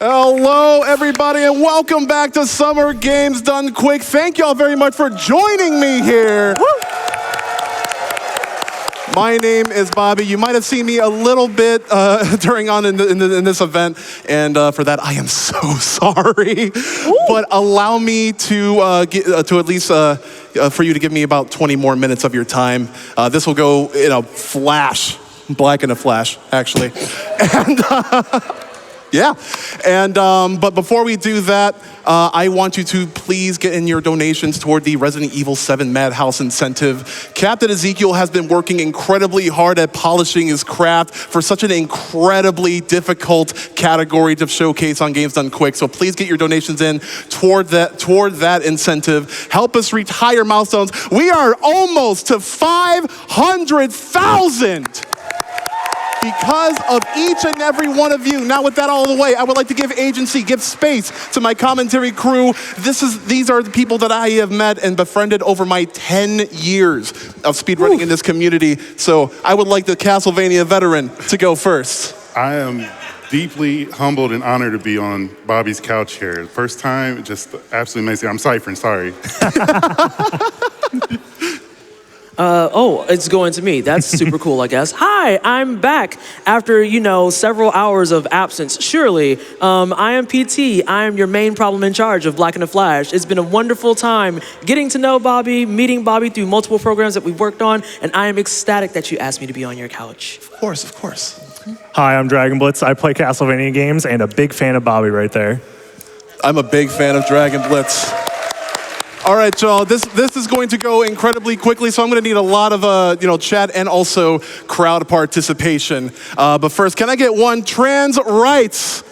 Hello, everybody, and welcome back to Summer Games Done Quick. Thank y'all very much for joining me here. Woo! My name is Bobbeigh. You might have seen me a little bit in this event, and for that I am so sorry. Ooh. But allow me to at least for you to give me about 20 more minutes of your time. This will go in a flash, black in a flash, actually, and. Yeah, and but before we do that, I want you to please get in your donations toward the Resident Evil 7 Madhouse incentive. Captain Ezekiel has been working incredibly hard at polishing his craft for such an incredibly difficult category to showcase on Games Done Quick. So please get your donations in toward that incentive. Help us reach higher milestones. We are almost to 500,000. Because of each and every one of you. Now with that all the way, I would like to give agency, give space to my commentary crew. These are the people that I have met and befriended over my 10 years of speedrunning in this community. So I would like the Castlevania veteran to go first. I am deeply humbled and honored to be on Bobbeigh's couch here. First time, just absolutely amazing. I'm Cypherin, sorry. It's going to me. That's super cool, I guess. Hi, I'm back after, several hours of absence. Surely, I am PT. I am your main problem in charge of Black in the Flash. It's been a wonderful time getting to know Bobbeigh, meeting Bobbeigh through multiple programs that we've worked on, and I am ecstatic that you asked me to be on your couch. Of course. Hi, I'm DraggonBlitz. I play Castlevania games and a big fan of Bobbeigh right there. I'm a big fan of DraggonBlitz. All right, y'all, this is going to go incredibly quickly, so I'm going to need a lot of chat and also crowd participation. But first, can I get one trans rights?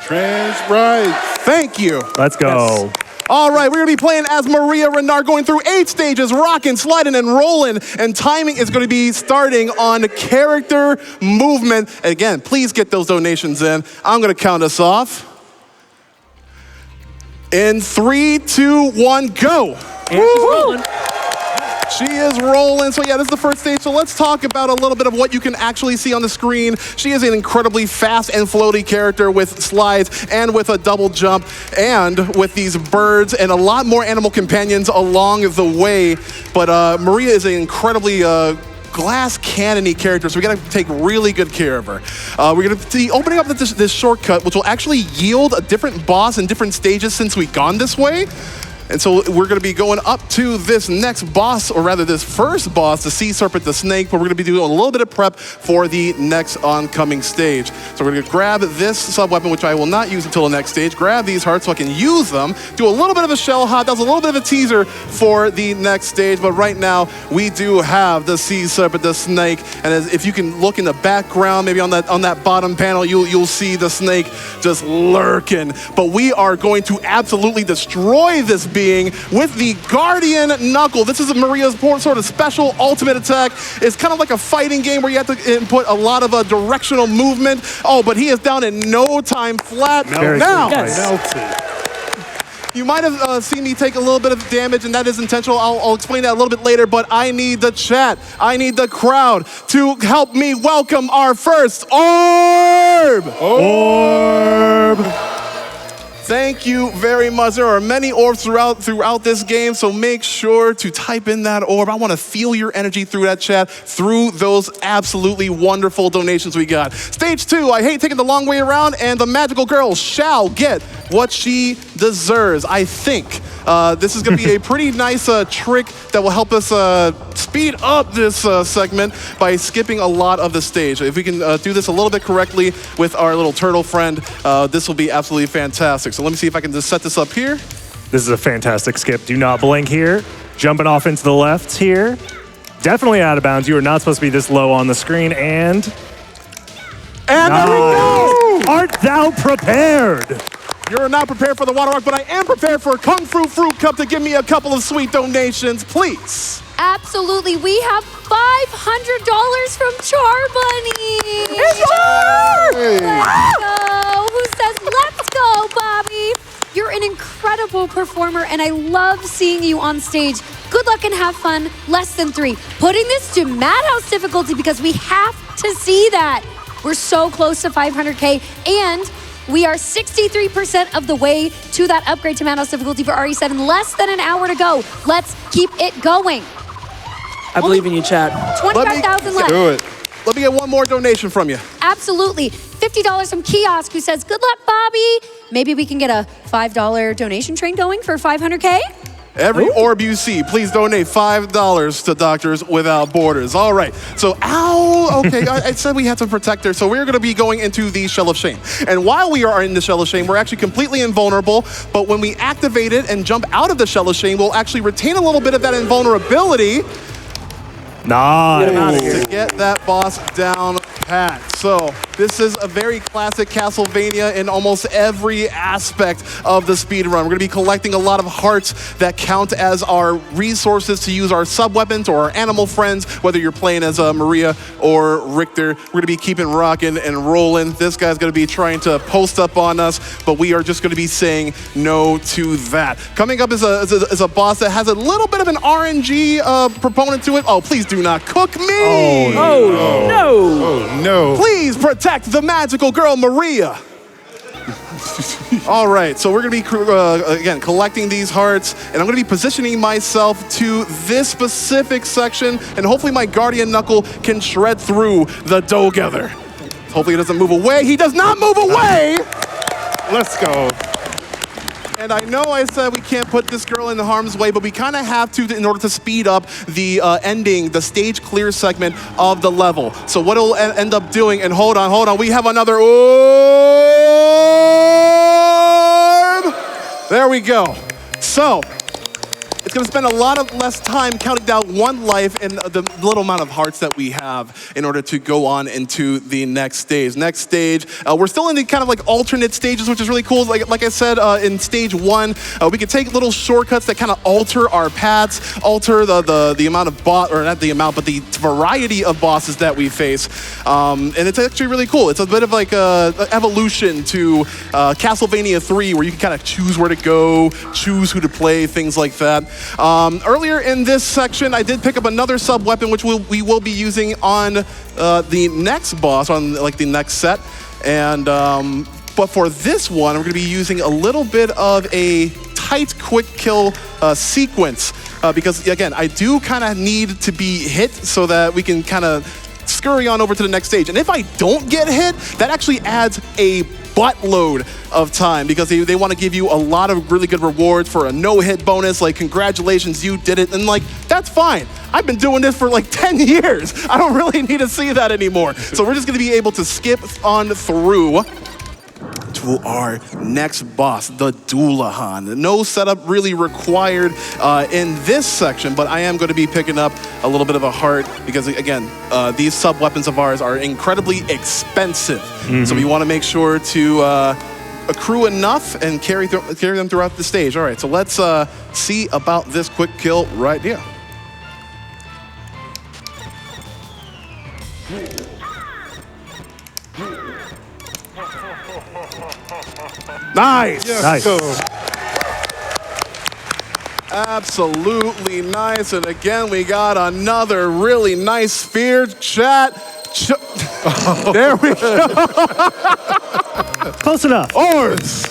Trans rights. Thank you. Let's go. Yes. All right, we're going to be playing as Maria Renard, going through 8 stages, rocking, sliding, and rolling. And timing is going to be starting on character movement. Again, please get those donations in. I'm going to count us off. In 3, 2, 1, go. And she's rolling. She is rolling. So yeah, this is the first stage. So let's talk about a little bit of what you can actually see on the screen. She is an incredibly fast and floaty character with slides and with a double jump and with these birds and a lot more animal companions along the way. But Maria is an incredibly glass cannon-y character, so we gotta take really good care of her. We're gonna be opening up this shortcut, which will actually yield a different boss in different stages since we've gone this way. And so we're gonna be going up to this next boss, or rather this first boss, the Sea Serpent the Snake, but we're gonna be doing a little bit of prep for the next oncoming stage. So we're gonna grab this sub-weapon, which I will not use until the next stage, grab these hearts so I can use them, do a little bit of a shell hop. That was a little bit of a teaser for the next stage, but right now we do have the Sea Serpent the Snake, and if you can look in the background, maybe on that bottom panel, you'll see the snake just lurking. But we are going to absolutely destroy this being with the Guardian Knuckle. This is Maria's sort of special ultimate attack. It's kind of like a fighting game where you have to input a lot of directional movement. Oh, but he is down in no time flat. Now, you might have seen me take a little bit of damage, and that is intentional. I'll explain that a little bit later, but I need the chat, I need the crowd to help me welcome our first orb! Orb! Thank you very much. There are many orbs throughout this game, so make sure to type in that orb. I want to feel your energy through that chat, through those absolutely wonderful donations we got. Stage 2, I hate taking the long way around, and the magical girl shall get what she deserves. I think this is going to be a pretty nice trick that will help us speed up this segment by skipping a lot of the stage. If we can do this a little bit correctly with our little turtle friend, this will be absolutely fantastic. So let me see if I can just set this up here. This is a fantastic skip. Do not blink here. Jumping off into the left here. Definitely out of bounds. You are not supposed to be this low on the screen. And there we go! Art thou prepared? You're not prepared for the water rock, but I am prepared for Kungfufruitcup to give me a couple of sweet donations, please. Absolutely. We have $500 from Charbunny. Let's go. Who says, let's go, Bobbeigh? You're an incredible performer, and I love seeing you on stage. Good luck and have fun. Less than 3. Putting this to Madhouse difficulty because we have to see that. We're so close to 500K, and We are 63% of the way to that upgrade to Madhouse difficulty for RE7. Less than an hour to go. Let's keep it going. I believe in you, chat. 25,000 left. Do it. Let me get one more donation from you. Absolutely. $50 from Kiosk, who says, good luck, Bobby. Maybe we can get a $5 donation train going for 500K? Every orb you see, please donate $5 to Doctors Without Borders. All right. So, okay, I said we had to protect her. So we're going to be going into the Shell of Shame. And while we are in the Shell of Shame, we're actually completely invulnerable. But when we activate it and jump out of the Shell of Shame, we'll actually retain a little bit of that invulnerability. Nice. To get that boss down pat. So this is a very classic Castlevania in almost every aspect of the speedrun. We're going to be collecting a lot of hearts that count as our resources to use our sub-weapons or our animal friends, whether you're playing as Maria or Richter. We're going to be keeping rocking and rolling. This guy's going to be trying to post up on us, but we are just going to be saying no to that. Coming up is a boss that has a little bit of an RNG proponent to it. Oh, please do not cook me. Oh, no. Oh, no. Please protect the magical girl, Maria. All right, so we're going to be, again, collecting these hearts, and I'm going to be positioning myself to this specific section, and hopefully my Guardian Knuckle can shred through the together. Hopefully he doesn't move away. He does not move away! Let's go. And I know I said we can't put this girl in harm's way, but we kind of have to in order to speed up the ending, the stage clear segment of the level. So what it'll end up doing, and hold on, we have another orb! There we go. So, it's going to spend a lot of less time counting down one life and the little amount of hearts that we have in order to go on into the next stage. Next stage, we're still in the kind of like alternate stages, which is really cool. Like I said, in stage 1, we could take little shortcuts that kind of alter our paths, alter the amount of or not the amount, but the variety of bosses that we face. And it's actually really cool. It's a bit of like an evolution to Castlevania 3, where you can kind of choose where to go, choose who to play, things like that. Earlier in this section, I did pick up another sub-weapon, which we will be using on the next boss, on like the next set. And but for this one, we're going to be using a little bit of a tight, quick kill sequence because, again, I do kind of need to be hit so that we can kind of scurry on over to the next stage. And if I don't get hit, that actually adds a buttload of time because they want to give you a lot of really good rewards for a no-hit bonus, like congratulations, you did it, and like, that's fine. I've been doing this for like 10 years. I don't really need to see that anymore. So we're just going to be able to skip on through to our next boss, the Dullahan. No setup really required in this section, but I am going to be picking up a little bit of a heart because, again, these sub-weapons of ours are incredibly expensive. So we want to make sure to accrue enough and carry them throughout the stage. All right, so let's see about this quick kill right here. Nice. Yes, Nice. go. Absolutely nice. And again, we got another really nice sphere. Chat. There we go. Close enough. Orbs.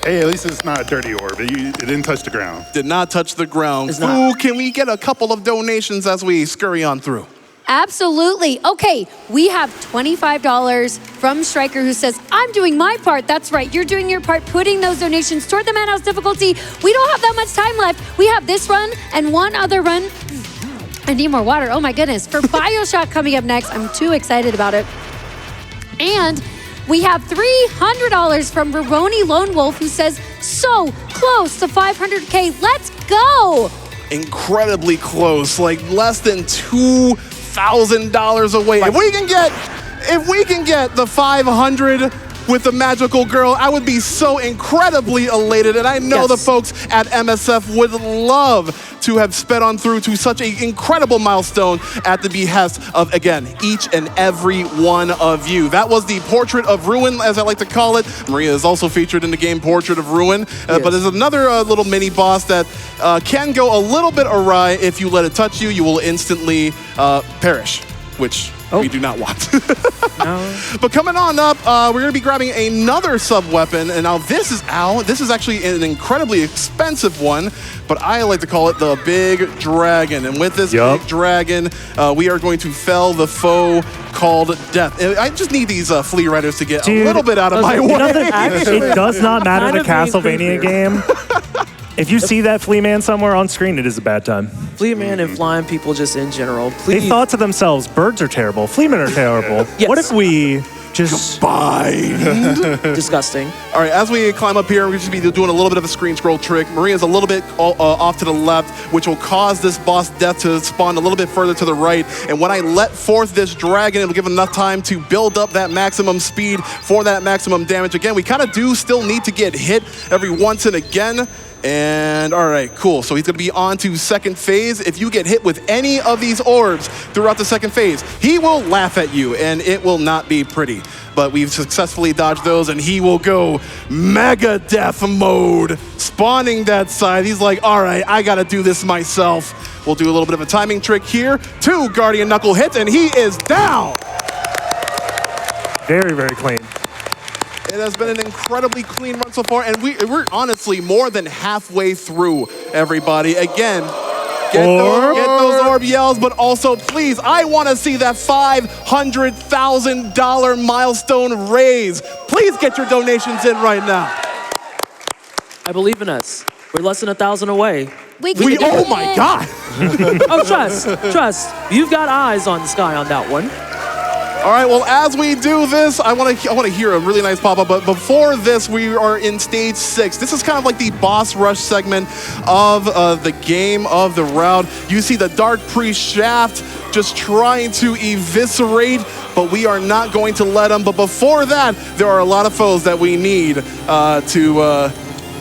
Hey, at least it's not a dirty orb. It didn't touch the ground. Did not touch the ground. It's not. Ooh, can we get a couple of donations as we scurry on through? Absolutely. Okay, we have $25 from Striker, who says, I'm doing my part. That's right, you're doing your part, putting those donations toward the Madhouse difficulty. We don't have that much time left. We have this run and one other run. I need more water, oh my goodness. For BioShock coming up next, I'm too excited about it. And we have $300 from Roroni Lone Wolf, who says, so close to 500K, let's go. Incredibly close, like less than $2,000 away. If we can get the 500 with the magical girl, I would be so incredibly elated, and I know the folks at MSF would love to have sped on through to such an incredible milestone at the behest of, again, each and every one of you. That was the Portrait of Ruin, as I like to call it. Maria is also featured in the game Portrait of Ruin, but there's another little mini boss that can go a little bit awry. If you let it touch you, you will instantly perish, which We do not want. But coming on up, we're going to be grabbing another sub-weapon. And now this is actually an incredibly expensive one, but I like to call it the Big Dragon. And with this Big Dragon, we are going to fell the foe called Death. I just need these Flea Riders to get a little bit out of my way. It does not matter in a Castlevania game. If you see that Flea Man somewhere on screen, it is a bad time. Flea Man and flying people just in general, please. They thought to themselves, birds are terrible, Flea Men are terrible. Yes. What if we just... Combined. Disgusting. All right, as we climb up here, we're just be doing a little bit of a screen scroll trick. Maria's a little bit off to the left, which will cause this boss Death to spawn a little bit further to the right. And when I let forth this dragon, it'll give enough time to build up that maximum speed for that maximum damage. Again, we kind of do still need to get hit every once and again. And all right, cool. So he's going to be on to second phase. If you get hit with any of these orbs throughout the second phase, he will laugh at you, and it will not be pretty. But we've successfully dodged those, and he will go Mega Death mode, spawning that side. He's like, all right, I got to do this myself. We'll do a little bit of a timing trick here. 2 Guardian Knuckle hits, and he is down. Very, very clean. It has been an incredibly clean run so far, and we're honestly more than halfway through, everybody. Again, get those orb yells, but also, please, I want to see that $500,000 milestone raise. Please get your donations in right now. I believe in us. We're less than 1,000 away. Oh my God. Oh, trust. You've got eyes on the sky on that one. All right, well, as we do this, I want to hear a really nice pop-up, but before this, we are in stage 6. This is kind of like the boss rush segment of the game, of the route. You see the Dark Priest Shaft just trying to eviscerate, but we are not going to let him. But before that, there are a lot of foes that we need to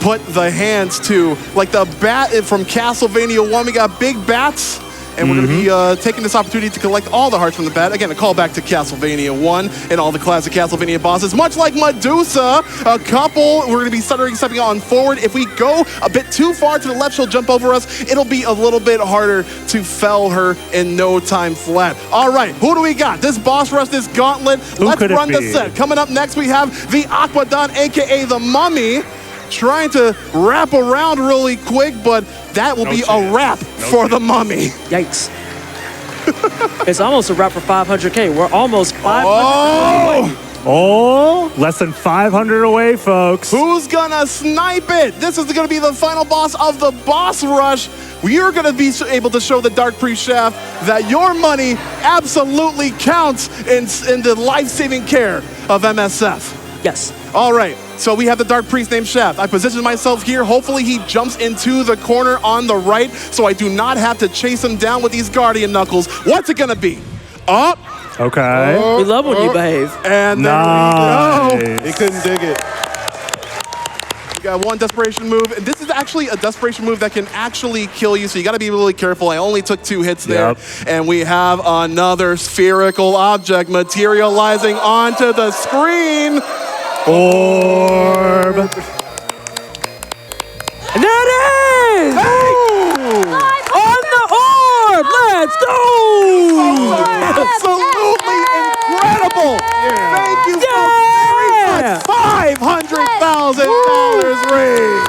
put the hands to. Like the bat from Castlevania 1, we got big bats. And we're going to be taking this opportunity to collect all the hearts from the bat. Again, a callback to Castlevania 1 and all the classic Castlevania bosses. Much like Medusa, we're going to be stepping on forward. If we go a bit too far to the left, she'll jump over us. It'll be a little bit harder to fell her in no time flat. All right, who do we got? This boss rush, this gauntlet. Let's run the set. Coming up next, we have the Aquadon, a.k.a. the Mummy, trying to wrap around really quick, but that will be a wrap for the Mummy. Yikes. It's almost a wrap for 500K. We're almost 500 away. Oh, less than 500 away, folks. Who's gonna snipe it? This is gonna be the final boss of the boss rush. We are gonna be able to show the Dark Priest Shaft that your money absolutely counts in the life-saving care of MSF. Yes. All right, so we have the Dark Priest named Shaft. I positioned myself here. Hopefully he jumps into the corner on the right so I do not have to chase him down with these Guardian Knuckles. What's it gonna be? Up. Okay. We love when you behave. And there we go. He couldn't dig it. We got one desperation move. And this is actually a desperation move that can actually kill you, so you gotta be really careful. I only took 2 hits there. And we have another spherical object materializing onto the screen. Orb. And there it is! Hey! On the orb! Let's go! Absolutely incredible! Thank you so very much. $500,000 raised.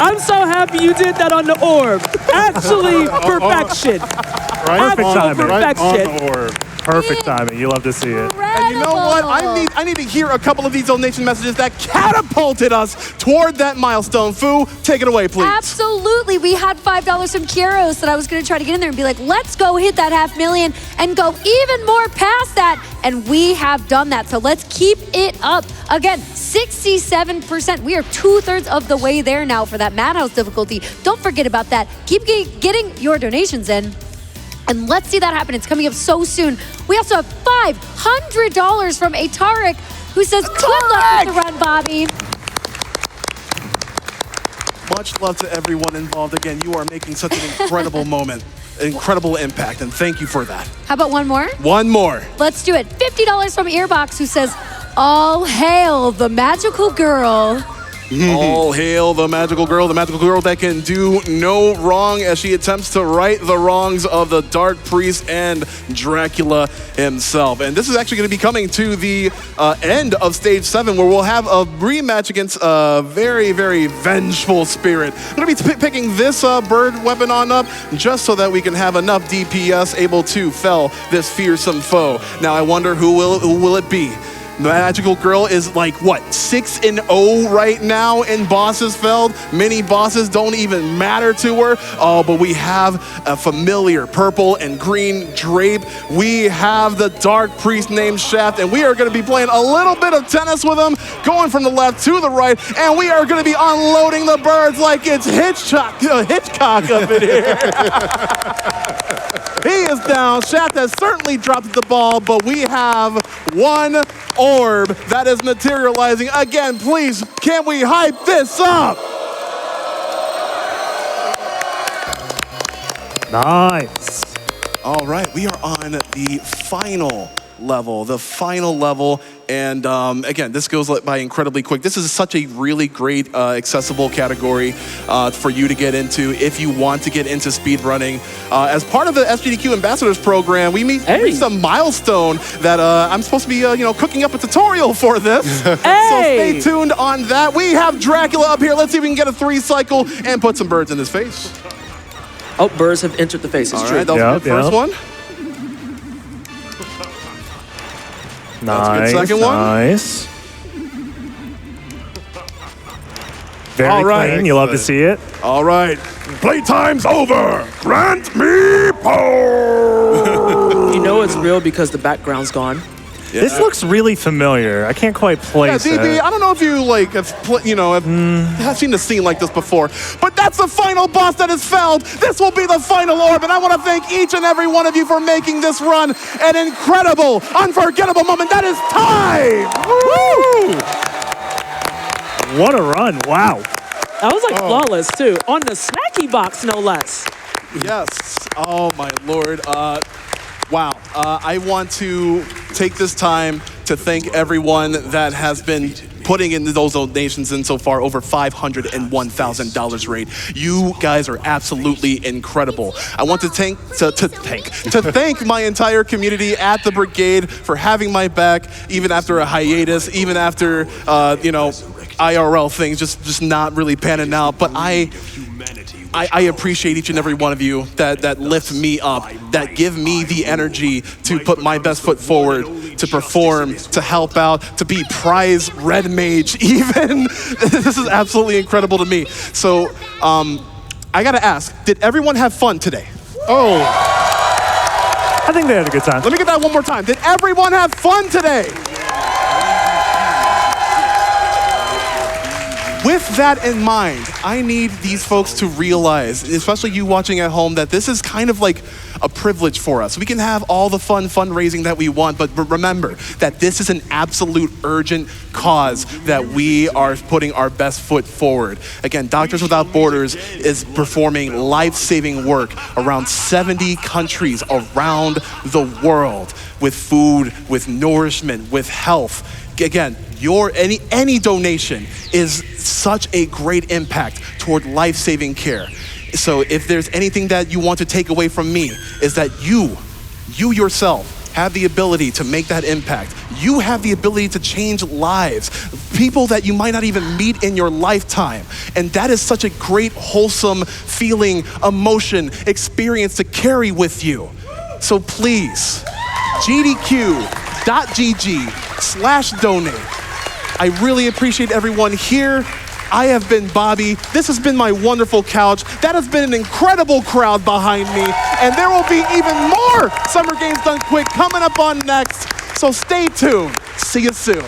I'm so happy you did that on the orb. Actually, perfection. Perfect timing. Right on the orb. Perfect timing. You love to see it. And you know what? I need to hear a couple of these donation messages that catapulted us toward that milestone. Fu, take it away, please. Absolutely. We had $5 from Kieros that I was going to try to get in there and be like, let's go hit that $500,000 and go even more past that. And we have done that. So let's keep it up. Again, 67%. We are 2/3 of the way there now for that Madhouse difficulty. Don't forget about that. Keep getting your donations in. And let's see that happen. It's coming up so soon. We also have $500 from Atarik, who says, good luck with the run, Bobbeigh. Much love to everyone involved. Again, you are making such an incredible moment, incredible impact, and thank you for that. How about one more? One more. Let's do it. $50 from Earbox, who says, all hail the magical girl. All hail the magical girl that can do no wrong as she attempts to right the wrongs of the Dark Priest and Dracula himself. And this is actually going to be coming to the end of Stage 7, where we'll have a rematch against a very, very vengeful spirit. I'm going to be picking this bird weapon on up just so that we can have enough DPS able to fell this fearsome foe. Now, I wonder who will it be? The magical girl is like, what, 6-0 right now in Bosses Feld? Mini bosses don't even matter to her. Oh, but we have a familiar purple and green drape. We have the Dark Priest named Shaft, and we are going to be playing a little bit of tennis with him, going from the left to the right, and we are going to be unloading the birds like it's Hitchcock up in here. He is down. Shaft has certainly dropped the ball, but we have one orb that is materializing. Again, please, can we hype this up? Nice. All right, we are on the final level. And again, this goes by incredibly quick. This is such a really great, accessible category for you to get into if you want to get into speedrunning. As part of the SGDQ Ambassadors program, we reached a milestone that I'm supposed to be, cooking up a tutorial for this. So stay tuned on that. We have Dracula up here. Let's see if we can get a 3-cycle and put some birds in his face. Oh, birds have entered the face. It's All true. right, that was the first one. Nice, second one. Nice. Very All right. clean. You love to see it. All right. Playtime's over. Grant me power. You know it's real because the background's gone. Yeah. This looks really familiar. I can't quite place DB, it. I don't know if you have seen a scene like this before, but that's the final boss that is felled. This will be the final orb, and I want to thank each and every one of you for making this run an incredible, unforgettable moment. That is time. Woo! What a run. Wow. That was like flawless too. On the snacky box, no less. Yes. Oh my Lord. Wow. I want to take this time to thank everyone that has been putting in those donations in so far, over $501,000 rate. You guys are absolutely incredible. I want to thank my entire community at the Brigade for having my back, even after a hiatus, even after IRL things just not really panning out. But I appreciate each and every one of you that lift me up, that give me the energy to put my best foot forward, to perform, to help out, to be prize red mage even. This is absolutely incredible to me. So I gotta ask, did everyone have fun today? Oh, I think they had a good time. Let me get that one more time. Did everyone have fun today? With that in mind, I need these folks to realize, especially you watching at home, that this is kind of like a privilege for us. We can have all the fun fundraising that we want, but remember that this is an absolute urgent cause that we are putting our best foot forward. Again, Doctors Without Borders is performing life-saving work around 70 countries around the world with food, with nourishment, with health. Again, any donation is such a great impact toward life-saving care. So if there's anything that you want to take away from me, is that you yourself have the ability to make that impact. You have the ability to change lives, people that you might not even meet in your lifetime. And that is such a great, wholesome feeling, emotion, experience to carry with you. So please, gdq.gg/donate. I really appreciate everyone here. I have been Bobby. This has been my wonderful couch. That has been an incredible crowd behind me. And there will be even more Summer Games Done Quick coming up on next. So stay tuned. See you soon.